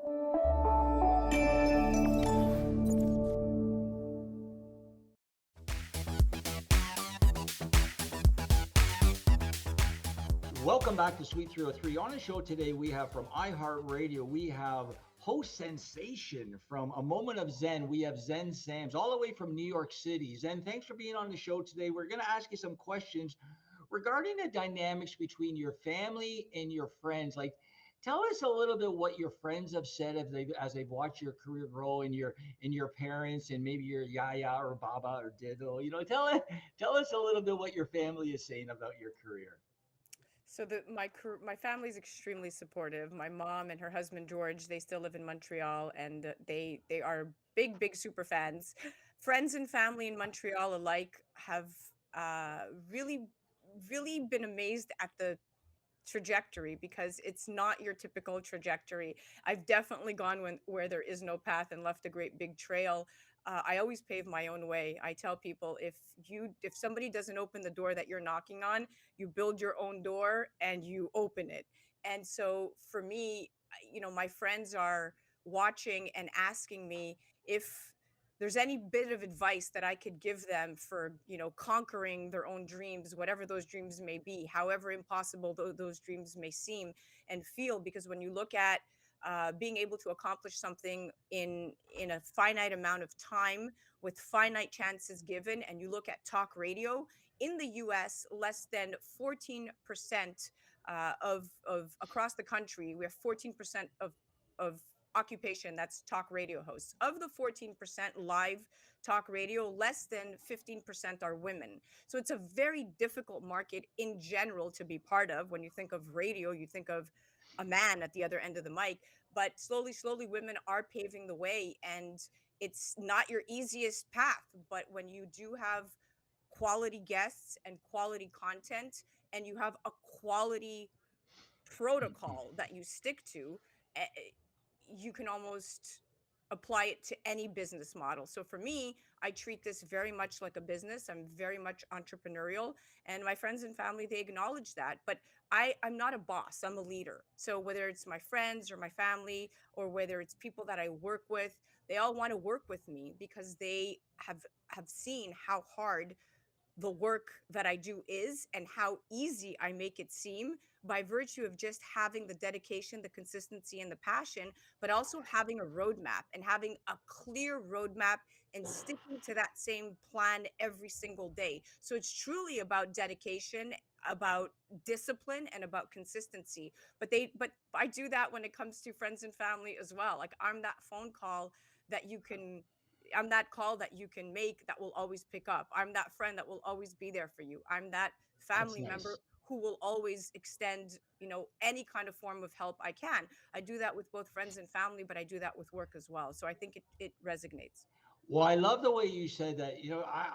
Welcome back to Suite 303. On the show today, we have from iHeartRadio, we have host sensation from A Moment of Zen. We have Zen Sams all the way from New York City. Zen, thanks for being on the show today. We're going to ask you some questions regarding the dynamics between your family and your friends. Like, tell us a little bit what your friends have said as they've watched your career grow, and your parents, and maybe your yaya or baba or diddle. Tell us a little bit what your family is saying about your career. So my family's extremely supportive. My mom and her husband George, they still live in Montreal, and they are big super fans. Friends and family in Montreal alike have really been amazed at the trajectory, because it's not your typical trajectory. I've definitely gone where there is no path and left a great big trail. I always pave my own way. I tell people, if somebody doesn't open the door that you're knocking on, you build your own door and you open it. And so for me, my friends are watching and asking me if there's any bit of advice that I could give them for, conquering their own dreams, whatever those dreams may be, however impossible those dreams may seem and feel. Because when you look at being able to accomplish something in a finite amount of time with finite chances given, and you look at talk radio in the U.S., less than 14% of across the country, we have 14% of occupation, that's talk radio hosts. Of the 14% live talk radio, less than 15% are women. So it's a very difficult market in general to be part of. When you think of radio, you think of a man at the other end of the mic, but slowly women are paving the way, and it's not your easiest path. But when you do have quality guests and quality content, and you have a quality protocol that you stick to, eh, you can almost apply it to any business model. So for me, I treat this very much like a business. I'm very much entrepreneurial, and my friends and family, they acknowledge that. But I'm not a boss, I'm a leader. So whether it's my friends or my family, or whether it's people that I work with, they all want to work with me because they have seen how hard the work that I do is, and how easy I make it seem by virtue of just having the dedication, the consistency, and the passion, but also having a roadmap, and having a clear roadmap and sticking to that same plan every single day. So it's truly about dedication, about discipline, and about consistency. But I do that when it comes to friends and family as well. Like, that you can I'm that call that you can make that will always pick up. I'm that friend that will always be there for you. I'm that That's family member nice. who will always extend, any kind of form of help I can. I do that with both friends and family, but I do that with work as well. So I think it resonates. Well, I love the way you said that.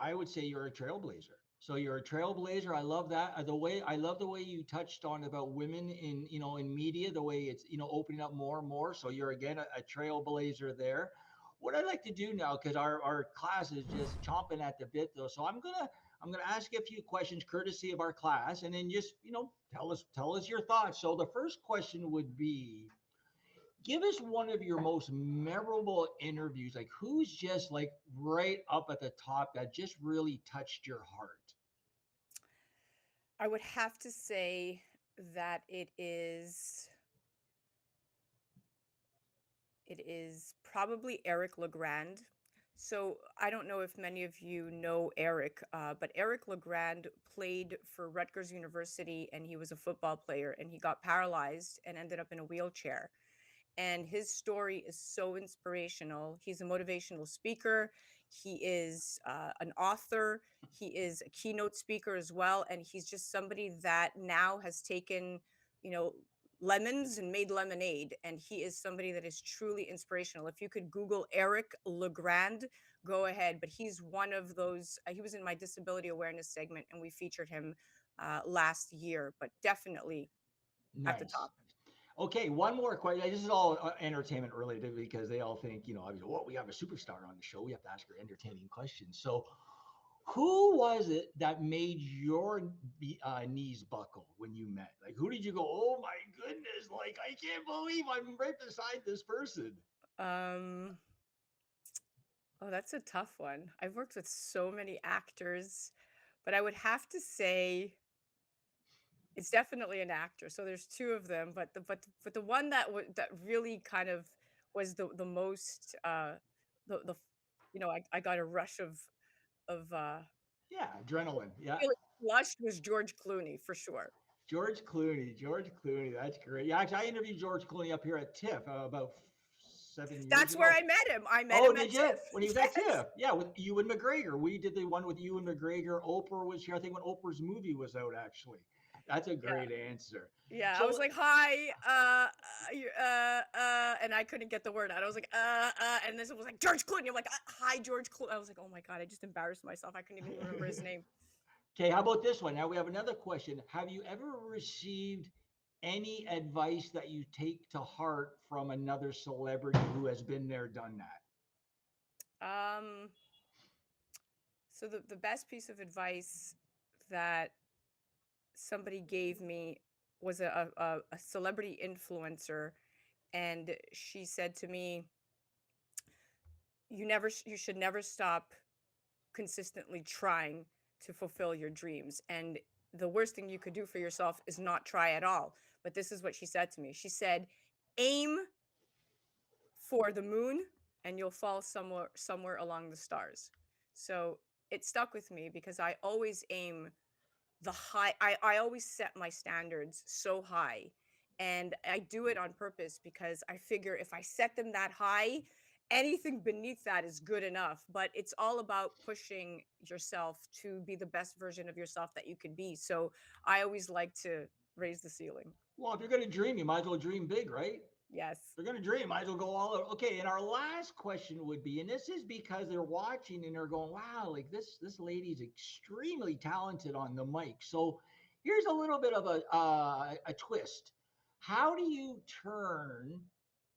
I would say you're a trailblazer. So you're a trailblazer. I love that. I love the way you touched on about women in media, the way it's, opening up more and more. So you're again a trailblazer there. What I'd like to do now, because our class is just chomping at the bit though. So I'm gonna ask you a few questions courtesy of our class, and then just, tell us your thoughts. So the first question would be, give us one of your most memorable interviews. Like, who's just like right up at the top that just really touched your heart? I would have to say that it is probably Eric Legrand. So I don't know if many of you know Eric, but Eric Legrand played for Rutgers University, and he was a football player, and he got paralyzed and ended up in a wheelchair. And his story is so inspirational. He's a motivational speaker. He is an author. He is a keynote speaker as well. And he's just somebody that now has taken, you know, lemons and made lemonade. And he is somebody that is truly inspirational. If you could Google Eric Legrand, go ahead. But he's one of those. He was in my disability awareness segment, and we featured him last year, but definitely at the Nice. top. Okay, one more question. This is all entertainment related because they all think, obviously, well, we have a superstar on the show. We have to ask her entertaining questions. So, Who was it that made your knees buckle when you met? Like, who did you go, oh my goodness, like, I can't believe I'm right beside this person? Um, oh, that's a tough one. I've worked with so many actors, but I would have to say it's definitely an actor. So there's two of them, but the one that really kind of was the most the I got a rush of Yeah, adrenaline. Yeah. feeling flushed was George Clooney for sure. George Clooney. George Clooney. That's great. Yeah, actually, I interviewed George Clooney up here at TIFF about 7 years That's where ago. I met him. I met Oh, him at did you? TIFF. When he was at Yes. TIFF. Yeah, with Ewan McGregor. We did the one with Ewan McGregor. Oprah was here, I think, when Oprah's movie was out, actually. That's a Yeah. great answer. Yeah, I was So, like, "Hi, and I couldn't get the word out. I was like, and this was like George Clooney. I'm like, "Hi, George Clooney." I was like, "Oh my god, I just embarrassed myself. I couldn't even remember his name." okay, how about this one? Now we have another question. Have you ever received any advice that you take to heart from another celebrity who has been there, done that? Um, so the best piece of advice that somebody gave me was a celebrity influencer, and she said to me, you should never stop consistently trying to fulfill your dreams. And the worst thing you could do for yourself is not try at all. But this is what she said to me. She said, aim for the moon and you'll fall somewhere along the stars. So it stuck with me because I always aim the high I always set my standards so high, and I do it on purpose because I figure if I set them that high, anything beneath that is good enough. But it's all about pushing yourself to be the best version of yourself that you could be. So I always like to raise the ceiling. Well, if you're going to dream, you might as well dream big, right? If Yes. you're going to dream, might as well go all out. Okay, and our last question would be, and this is because they're watching and they're going, wow, like this lady's extremely talented on the mic. So here's a little bit of a twist. How do you turn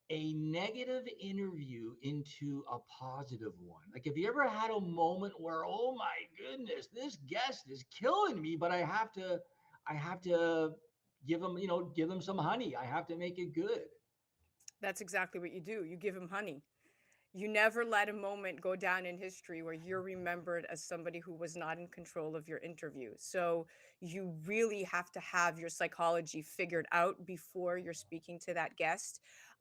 a negative interview into a positive one? Like, have you ever had a moment where, oh my goodness, this guest is killing me, but I have to give them some honey. I have to make it good. That's exactly what you do. You give him honey. You never let a moment go down in history where you're remembered as somebody who was not in control of your interview. So you really have to have your psychology figured out before you're speaking to that guest.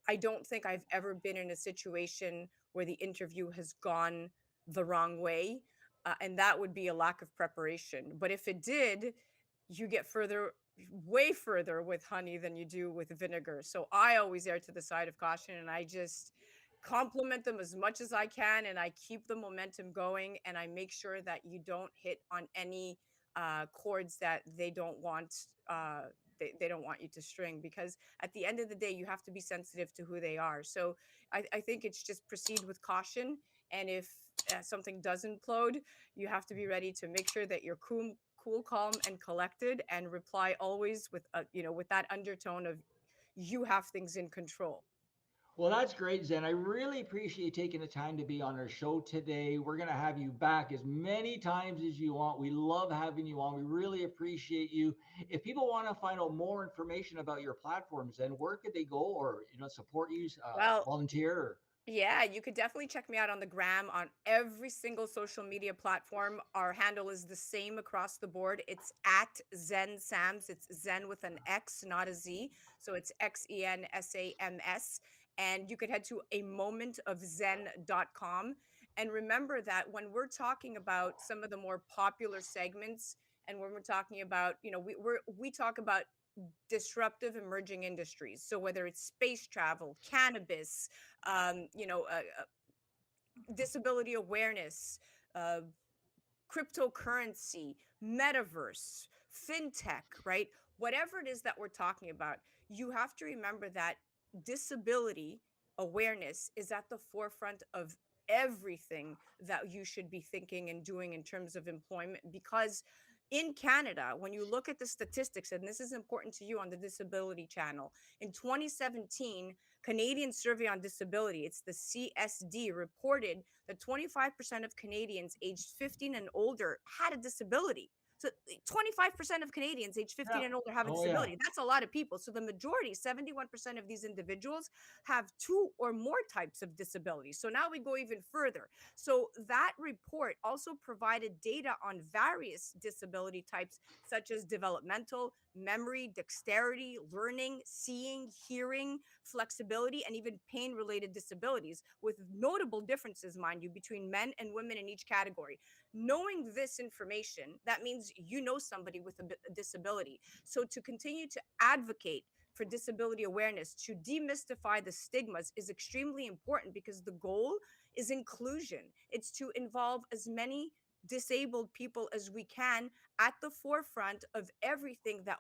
I don't think I've ever been in a situation where the interview has gone the wrong way. And that would be a lack of preparation. But if it did, you get way further with honey than you do with vinegar. So I always err to the side of caution, and I just compliment them as much as I can, and I keep the momentum going, and I make sure that you don't hit on any chords that uh, they don't want you to string, because at the end of the day you have to be sensitive to who they are. So I think it's just proceed with caution, and if something does implode, you have to be ready to make sure that you're cool, calm, and collected, and reply always with with that undertone of you have things in control. Well, that's great, Zen. I really appreciate you taking the time to be on our show today. We're going to have you back as many times as you want. We love having you on. We really appreciate you. If people want to find out more information about your platforms, then where could they go, or support you, Well, volunteer? Or... yeah, you could definitely check me out on the gram on every single social media platform. Our handle is the same across the board. It's at Zen Sams. It's Zen with an X, not a Z. So it's XENSAMS. And you could head to a momentofzen.com. And remember that when we're talking about some of the more popular segments, and when we're talking about, we talk about disruptive emerging industries. So whether it's space travel, cannabis, disability awareness, uh, cryptocurrency, metaverse, fintech, right? Whatever it is that we're talking about, you have to remember that disability awareness is at the forefront of everything that you should be thinking and doing in terms of employment. Because in Canada, when you look at the statistics, and this is important to you on the Disability Channel, in 2017, Canadian Survey on Disability, it's the CSD, reported that 25% of Canadians aged 15 and older had a disability. So 25% of Canadians aged 15 Yeah. and older have a Oh yeah. disability. That's a lot of people. So the majority, 71% of these individuals, have two or more types of disabilities. So now we go even further. So that report also provided data on various disability types, such as developmental, memory, dexterity, learning, seeing, hearing, flexibility, and even pain related disabilities, with notable differences, mind you, between men and women in each category. Knowing this information, that means you know somebody with a disability. So to continue to advocate for disability awareness, to demystify the stigmas, is extremely important, because the goal is inclusion. It's to involve as many disabled people as we can at the forefront of everything that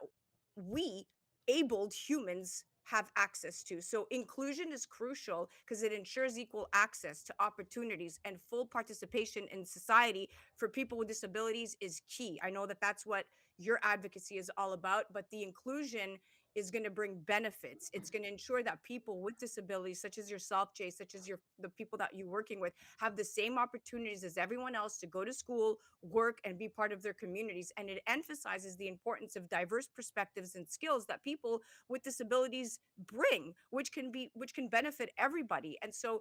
we abled humans have access to. So inclusion is crucial because it ensures equal access to opportunities, and full participation in society for people with disabilities is key. I know that that's what your advocacy is all about, but the inclusion is going to bring benefits. It's going to ensure that people with disabilities, such as yourself, Jay, such as the people that you're working with, have the same opportunities as everyone else to go to school, work, and be part of their communities. And it emphasizes the importance of diverse perspectives and skills that people with disabilities bring, which can benefit everybody. And so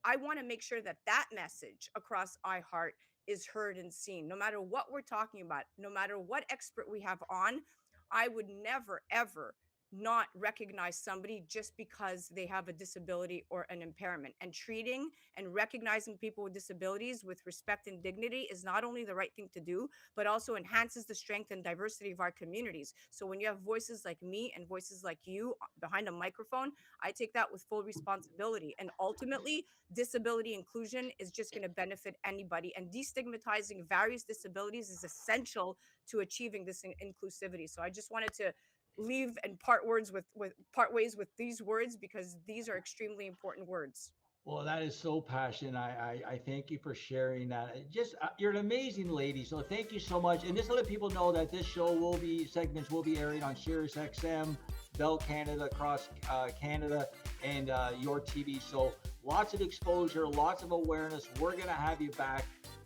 I want to make sure that that message across iHeart is heard and seen. No matter what we're talking about, no matter what expert we have on, I would never ever not recognize somebody just because they have a disability or an impairment. And treating and recognizing people with disabilities with respect and dignity is not only the right thing to do, but also enhances the strength and diversity of our communities. So when you have voices like me and voices like you behind a microphone, I take that with full responsibility. And ultimately, disability inclusion is just going to benefit anybody. And destigmatizing various disabilities is essential to achieving this inclusivity. So I just wanted to leave and part ways with these words, because these are extremely important words. Well, that is so passionate. I thank you for sharing that. Just you're an amazing lady. So thank you so much. And just to let people know that this show segments will be airing on Sirius XM, Bell Canada, across Canada, and your TV. So lots of exposure, lots of awareness. We're gonna have you back.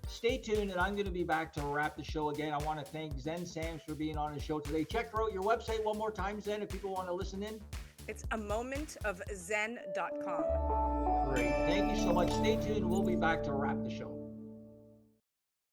Stay tuned, and I'm going to be back to wrap the show again. I want to thank Zen Sams for being on the show today. Check out your website one more time, Zen, if people want to listen in. It's amomentofzen.com. Great. Thank you so much. Stay tuned. We'll be back to wrap the show.